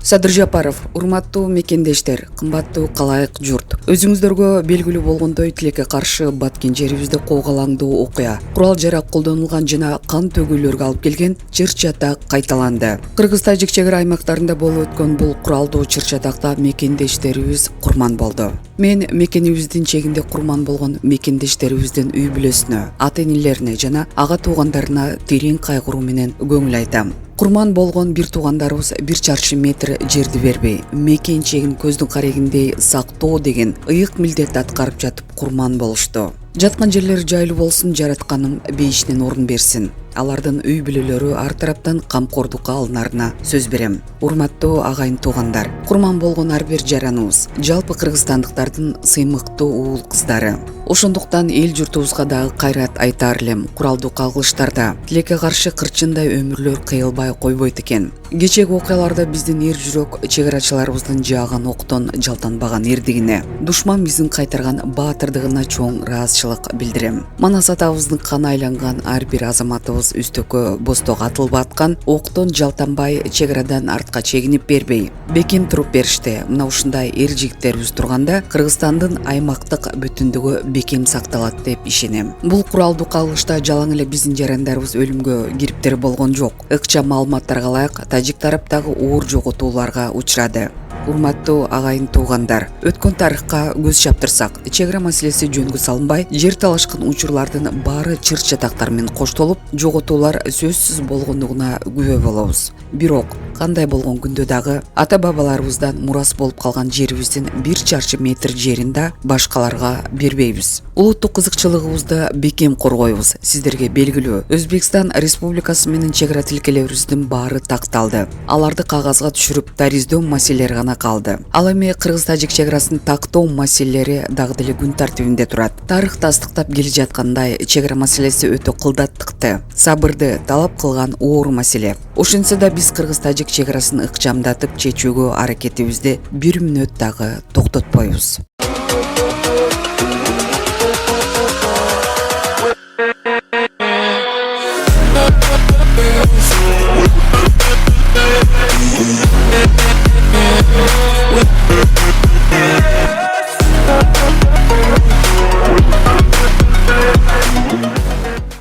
Садыр Жапаров, урматтуу мекендештер, кымбаттуу калайык журт. Өзүңүздөргө белгилүү болгондой, тилекке каршы баткен жерибизде коогалаңдуу окуя, курал жарак колдонулган жана кан төгүүлөргө алып келген чыр-чатак кайталанды. Кыргыз-тажик чек ара аймактарында болуп өткөн бул куралдуу чыр-чатакта мекендештерибиз курман болду. Мен мекенибиздин чегинде курман болгон мекендештерибиздин үй бүлөсүнө, ата-энелерине жана ага туугандарына терең кайгыруу менен көңүл айтам. Курман болгон бир туугандарыбыз 1 чарчы метр жерди бербей, мекен чегин көздүн карегиндей сактоо деген ыйык милдетти аткарып жатып курман болушту. Жаткан жерлери жайлуу болсун, жаратканым бейишинен орун берсин. Алардын үй бүлөлөрү ар тараптан камкордукка алынарына сөз берем. Урматтуу агайын туугандар, курман болгон ар бир жараныбыз жалпы кыргызстандыктардын сыймыктуу уул кыздары. Ошондуктан эл журтубузга дагы кайрат айтар элем. Куралдуу кагылыштарда тилекке каршы кырчындай өмүрлөр кыйылбай койбойт экен. Кечеги окуяларда биздин эр жүрөк чек арачыларыбыздын жааган октон жалтанбаган эрдигине, душман биздин кайтарган баатырдыгына чоң ыраазычылык билдирем. Манас атабыздын каны айланган ар бир азаматыбыз үстөккө босток атылып аткан октон жалтанбай, чек арадан артка чегинип бербей, бекем туруп беришти. Мына ушундай эр жигиттерибиз турганда Кыргызстандын аймактык бүтүндүгү бекем сакталат деп ишенем. Бул куралдуу кагылышта жалаң эле биздин жарандарыбыз өлүмгө кириптер болгон жок. Ыкчам маалыматтарга ылайык, тажик тараптагы оор жоготууларга учурады. Урматтуу агайын туугандар, өткөн тарыхка көз чаптырсак, чек ара маселеси жөнгө салынбай, жер талашкан учурлардын баары чыр-чатактар менен коштолуп, жоготуулар сөзсүз болгондугуна күбө болобуз. Бирок кандай болгон күндө дагы ата бабаларыбыздан мурас болуп калган жерибиздин 1 чарчы метр жерин да башкаларга бербейбиз. Улуттук кызыкчылыгыбызды бекем коргойбуз. Сиздерге белгилүү, Өзбекстан Республикасы менен чек ара тилкелерибиздин баары такталды. Аларды кагазга түшүрүп тариздөө маселелери гана калды. Ал эми Кыргыз-тажик чек арасын тактоо маселелери дагы деле күн тартибинде турат. Тарых тастыктап келе жаткандай, чек ара маселеси өтө кылдаттыкты, сабырды талап кылган оор маселе. Ошентсе да биз Кыргыз-тажик чек арасын ыкчамдатып чечүүгө аракетибизди 1 мүнөт дагы токтотпойбуз.